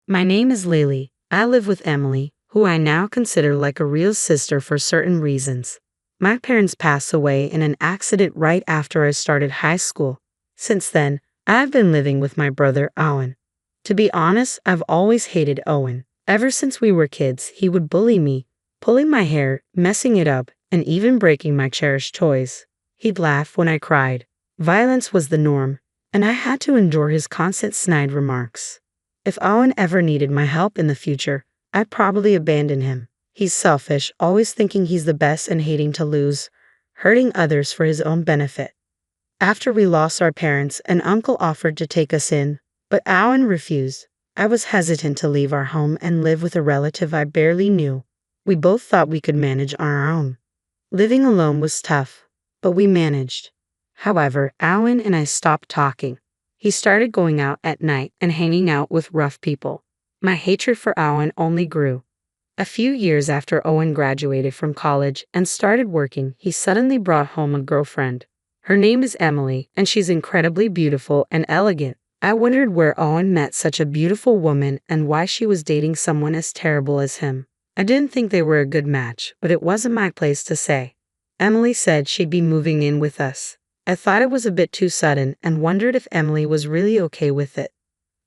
My name is Lily. I live with Emily, who I now consider like a real sister for certain reasons. My parents passed away in an accident right after I started high school. Since then, I've been living with my brother Owen. To be honest, I've always hated Owen. Ever since we were kids, he would bully me, pulling my hair, messing it up, and even breaking my cherished toys. He'd laugh when I cried. Violence was the norm, and I had to endure his constant snide remarks. If Owen ever needed my help in the future, I'd probably abandon him. He's selfish, always thinking he's the best and hating to lose, hurting others for his own benefit. After we lost our parents, an uncle offered to take us in, but Owen refused. I was hesitant to leave our home and live with a relative I barely knew. We both thought we could manage on our own. Living alone was tough, but we managed. However, Owen and I stopped talking. He started going out at night and hanging out with rough people. My hatred for Owen only grew. A few years after Owen graduated from college and started working, he suddenly brought home a girlfriend. Her name is Emily, and she's incredibly beautiful and elegant. I wondered where Owen met such a beautiful woman and why she was dating someone as terrible as him. I didn't think they were a good match, but it wasn't my place to say. Emily said she'd be moving in with us. I thought it was a bit too sudden and wondered if Emily was really okay with it.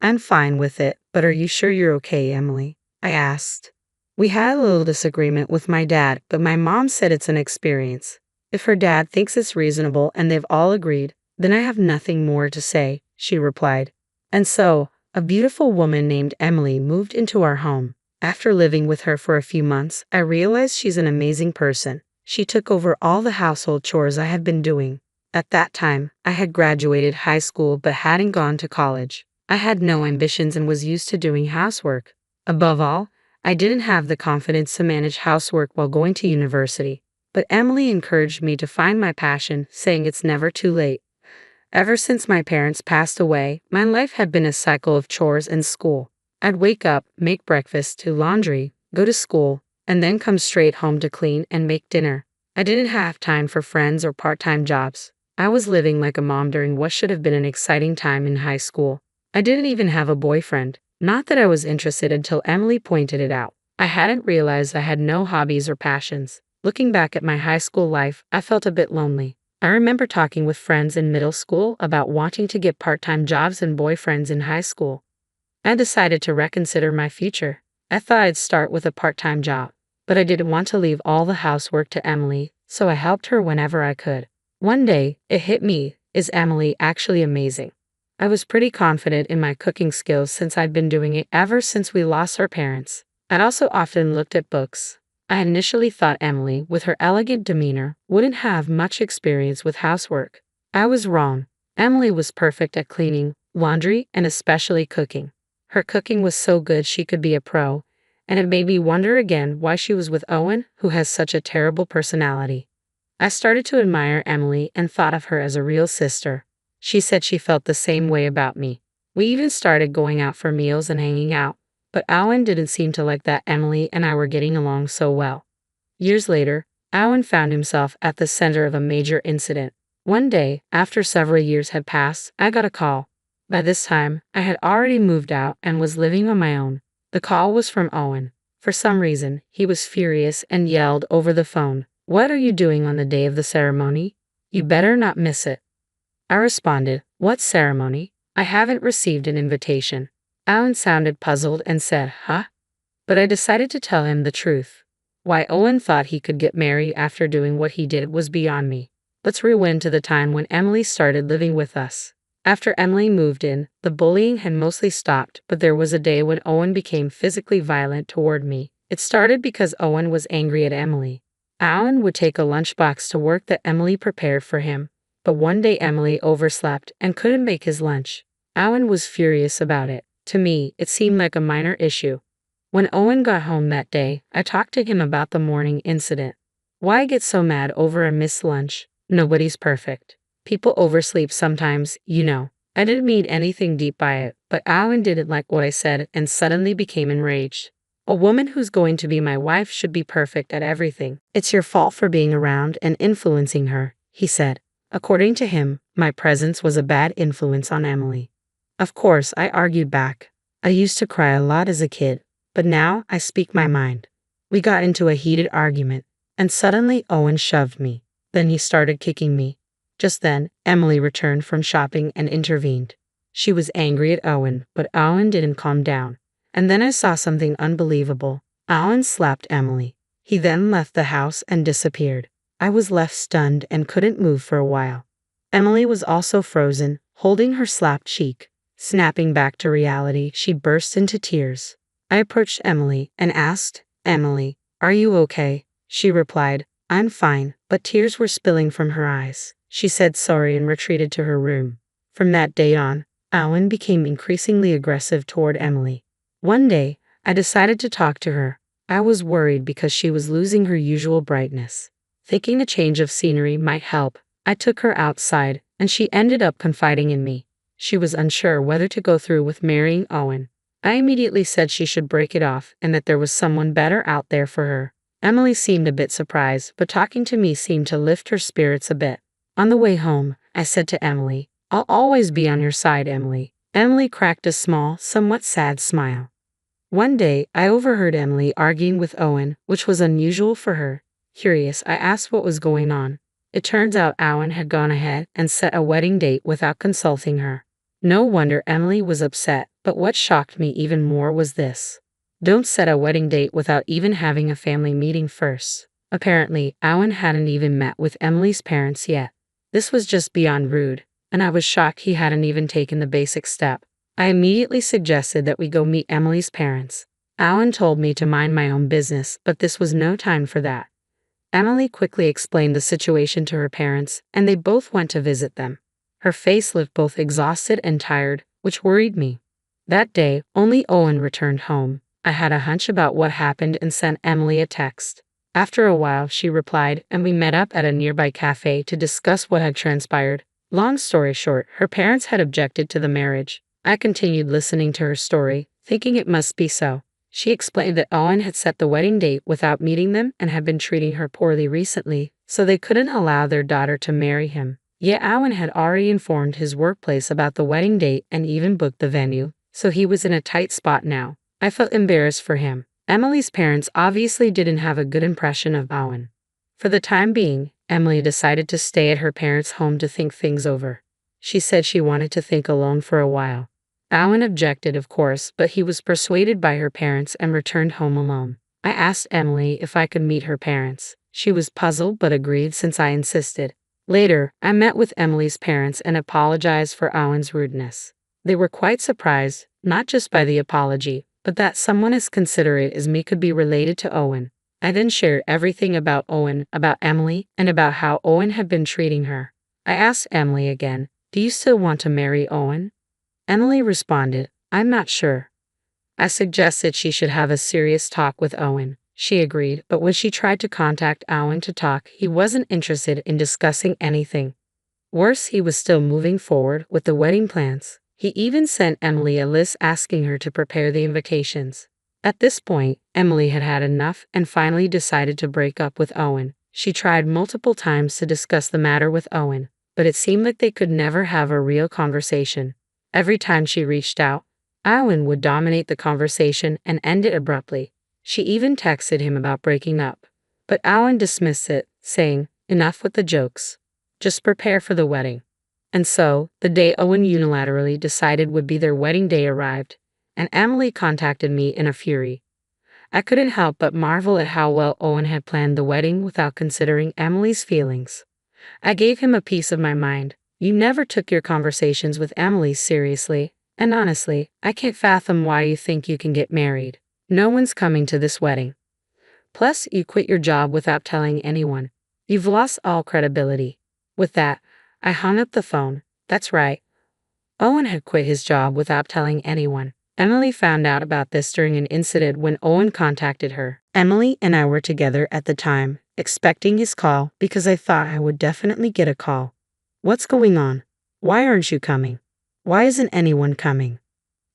I'm fine with it, but are you sure you're okay, Emily? I asked. We had a little disagreement with my dad, but my mom said it's an experience. If her dad thinks it's reasonable and they've all agreed, then I have nothing more to say, she replied. And so, a beautiful woman named Emily moved into our home. After living with her for a few months, I realized she's an amazing person. She took over all the household chores I had been doing. At that time, I had graduated high school but hadn't gone to college. I had no ambitions and was used to doing housework. Above all, I didn't have the confidence to manage housework while going to university. But Emily encouraged me to find my passion, saying it's never too late. Ever since my parents passed away, my life had been a cycle of chores and school. I'd wake up, make breakfast, do laundry, go to school, and then come straight home to clean and make dinner. I didn't have time for friends or part-time jobs. I was living like a mom during what should have been an exciting time in high school. I didn't even have a boyfriend. Not that I was interested until Emily pointed it out. I hadn't realized I had no hobbies or passions. Looking back at my high school life, I felt a bit lonely. I remember talking with friends in middle school about wanting to get part-time jobs and boyfriends in high school. I decided to reconsider my future. I thought I'd start with a part-time job, but I didn't want to leave all the housework to Emily, so I helped her whenever I could. One day, it hit me, is Emily actually amazing? I was pretty confident in my cooking skills since I'd been doing it ever since we lost our parents. I'd also often looked at books. I initially thought Emily, with her elegant demeanor, wouldn't have much experience with housework. I was wrong. Emily was perfect at cleaning, laundry, and especially cooking. Her cooking was so good she could be a pro, and it made me wonder again why she was with Owen, who has such a terrible personality. I started to admire Emily and thought of her as a real sister. She said she felt the same way about me. We even started going out for meals and hanging out, but Owen didn't seem to like that Emily and I were getting along so well. Years later, Owen found himself at the center of a major incident. One day, after several years had passed, I got a call. By this time, I had already moved out and was living on my own. The call was from Owen. For some reason, he was furious and yelled over the phone, "What are you doing on the day of the ceremony? You better not miss it." I responded, "What ceremony? I haven't received an invitation." Owen sounded puzzled and said, "Huh?" But I decided to tell him the truth. Why Owen thought he could get married after doing what he did was beyond me. Let's rewind to the time when Emily started living with us. After Emily moved in, the bullying had mostly stopped, but there was a day when Owen became physically violent toward me. It started because Owen was angry at Emily. Owen would take a lunchbox to work that Emily prepared for him, but one day Emily overslept and couldn't make his lunch. Owen was furious about it. To me, it seemed like a minor issue. When Owen got home that day, I talked to him about the morning incident. Why get so mad over a missed lunch? Nobody's perfect. People oversleep sometimes, you know. I didn't mean anything deep by it, but Owen didn't like what I said and suddenly became enraged. A woman who's going to be my wife should be perfect at everything. It's your fault for being around and influencing her, he said. According to him, my presence was a bad influence on Emily. Of course, I argued back. I used to cry a lot as a kid, but now I speak my mind. We got into a heated argument, and suddenly Owen shoved me. Then he started kicking me. Just then, Emily returned from shopping and intervened. She was angry at Owen, but Owen didn't calm down. And then I saw something unbelievable. Owen slapped Emily. He then left the house and disappeared. I was left stunned and couldn't move for a while. Emily was also frozen, holding her slapped cheek. Snapping back to reality, she burst into tears. I approached Emily and asked, "Emily, are you okay?" She replied, "I'm fine," but tears were spilling from her eyes. She said sorry and retreated to her room. From that day on, Owen became increasingly aggressive toward Emily. One day, I decided to talk to her. I was worried because she was losing her usual brightness. Thinking a change of scenery might help, I took her outside, and she ended up confiding in me. She was unsure whether to go through with marrying Owen. I immediately said she should break it off and that there was someone better out there for her. Emily seemed a bit surprised, but talking to me seemed to lift her spirits a bit. On the way home, I said to Emily, "I'll always be on your side, Emily." Emily cracked a small, somewhat sad smile. One day, I overheard Emily arguing with Owen, which was unusual for her. Curious, I asked what was going on. It turns out Owen had gone ahead and set a wedding date without consulting her. No wonder Emily was upset, but what shocked me even more was this. Don't set a wedding date without even having a family meeting first. Apparently, Owen hadn't even met with Emily's parents yet. This was just beyond rude, and I was shocked he hadn't even taken the basic step. I immediately suggested that we go meet Emily's parents. Owen told me to mind my own business, but this was no time for that. Emily quickly explained the situation to her parents, and they both went to visit them. Her face looked both exhausted and tired, which worried me. That day, only Owen returned home. I had a hunch about what happened and sent Emily a text. After a while, she replied, and we met up at a nearby cafe to discuss what had transpired. Long story short, her parents had objected to the marriage. I continued listening to her story, thinking it must be so. She explained that Owen had set the wedding date without meeting them and had been treating her poorly recently, so they couldn't allow their daughter to marry him. Yet Owen had already informed his workplace about the wedding date and even booked the venue, so he was in a tight spot now. I felt embarrassed for him. Emily's parents obviously didn't have a good impression of Owen. For the time being, Emily decided to stay at her parents' home to think things over. She said she wanted to think alone for a while. Owen objected, of course, but he was persuaded by her parents and returned home alone. I asked Emily if I could meet her parents. She was puzzled but agreed since I insisted. Later, I met with Emily's parents and apologized for Owen's rudeness. They were quite surprised, not just by the apology, but that someone as considerate as me could be related to Owen. I then shared everything about Owen, about Emily, and about how Owen had been treating her. I asked Emily again, "Do you still want to marry Owen?" Emily responded, "I'm not sure." I suggested she should have a serious talk with Owen. She agreed, but when she tried to contact Owen to talk, he wasn't interested in discussing anything. Worse, he was still moving forward with the wedding plans. He even sent Emily a list asking her to prepare the invitations. At this point, Emily had had enough and finally decided to break up with Owen. She tried multiple times to discuss the matter with Owen, but it seemed like they could never have a real conversation. Every time she reached out, Owen would dominate the conversation and end it abruptly. She even texted him about breaking up, but Owen dismissed it, saying, "Enough with the jokes. Just prepare for the wedding." And so, the day Owen unilaterally decided would be their wedding day arrived, and Emily contacted me in a fury. I couldn't help but marvel at how well Owen had planned the wedding without considering Emily's feelings. I gave him a piece of my mind. "You never took your conversations with Emily seriously, and honestly, I can't fathom why you think you can get married. No one's coming to this wedding. Plus, you quit your job without telling anyone. You've lost all credibility." With that, I hung up the phone. That's right. Owen had quit his job without telling anyone. Emily found out about this during an incident when Owen contacted her. Emily and I were together at the time, expecting his call because I thought I would definitely get a call. "What's going on? Why aren't you coming? Why isn't anyone coming?"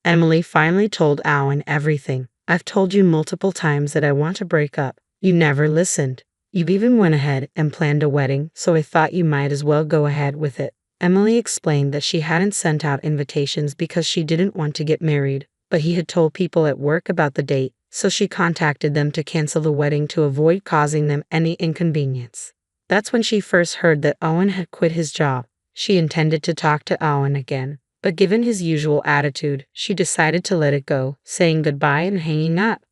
Emily finally told Owen everything. "I've told you multiple times that I want to break up. You never listened. You've even went ahead and planned a wedding, so I thought you might as well go ahead with it." Emily explained that she hadn't sent out invitations because she didn't want to get married, but he had told people at work about the date, so she contacted them to cancel the wedding to avoid causing them any inconvenience. That's when she first heard that Owen had quit his job. She intended to talk to Owen again, but given his usual attitude, she decided to let it go, saying goodbye and hanging up.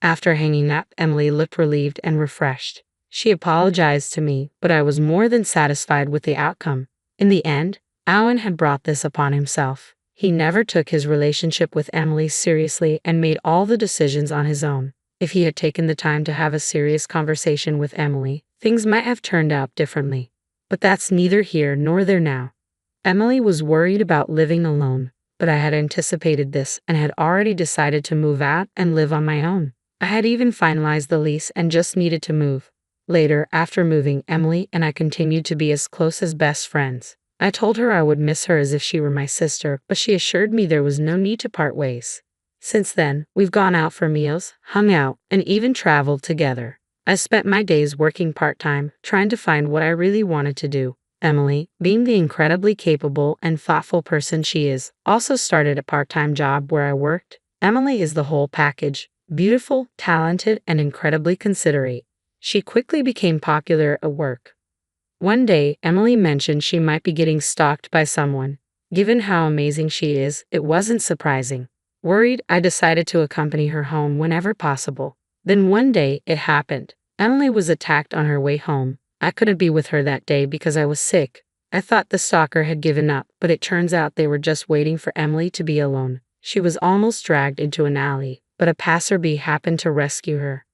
After hanging up, Emily looked relieved and refreshed. She apologized to me, but I was more than satisfied with the outcome. In the end, Owen had brought this upon himself. He never took his relationship with Emily seriously and made all the decisions on his own. If he had taken the time to have a serious conversation with Emily, things might have turned out differently. But that's neither here nor there now. Emily was worried about living alone, but I had anticipated this and had already decided to move out and live on my own. I had even finalized the lease and just needed to move. Later, after moving, Emily and I continued to be as close as best friends. I told her I would miss her as if she were my sister, but she assured me there was no need to part ways. Since then, we've gone out for meals, hung out, and even traveled together. I spent my days working part-time, trying to find what I really wanted to do. Emily, being the incredibly capable and thoughtful person she is, also started a part-time job where I worked. Emily is the whole package. Beautiful, talented, and incredibly considerate. She quickly became popular at work. One day, Emily mentioned she might be getting stalked by someone. Given how amazing she is, it wasn't surprising. Worried, I decided to accompany her home whenever possible. Then one day, it happened. Emily was attacked on her way home. I couldn't be with her that day because I was sick. I thought the stalker had given up, but it turns out they were just waiting for Emily to be alone. She was almost dragged into an alley, but a passerby happened to rescue her.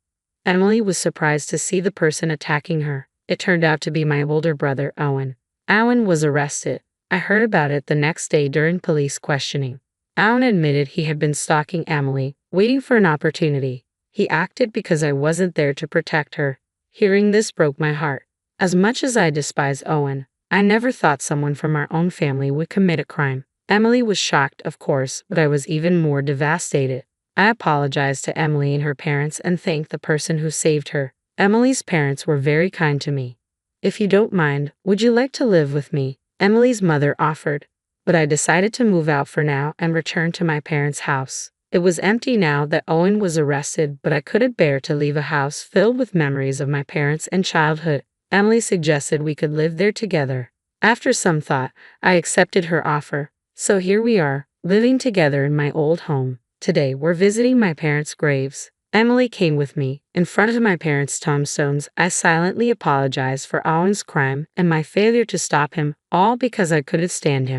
Emily was surprised to see the person attacking her. It turned out to be my older brother, Owen. Owen was arrested. I heard about it the next day during police questioning. Owen admitted he had been stalking Emily, waiting for an opportunity. He acted because I wasn't there to protect her. Hearing this broke my heart. As much as I despise Owen, I never thought someone from our own family would commit a crime. Emily was shocked, of course, but I was even more devastated. I apologized to Emily and her parents and thanked the person who saved her. Emily's parents were very kind to me. "If you don't mind, would you like to live with me?" Emily's mother offered. But I decided to move out for now and return to my parents' house. It was empty now that Owen was arrested, but I couldn't bear to leave a house filled with memories of my parents and childhood. Emily suggested we could live there together. After some thought, I accepted her offer. So here we are, living together in my old home. Today, we're visiting my parents' graves. Emily came with me. In front of my parents' tombstones, I silently apologized for Owen's crime and my failure to stop him, all because I couldn't stand him.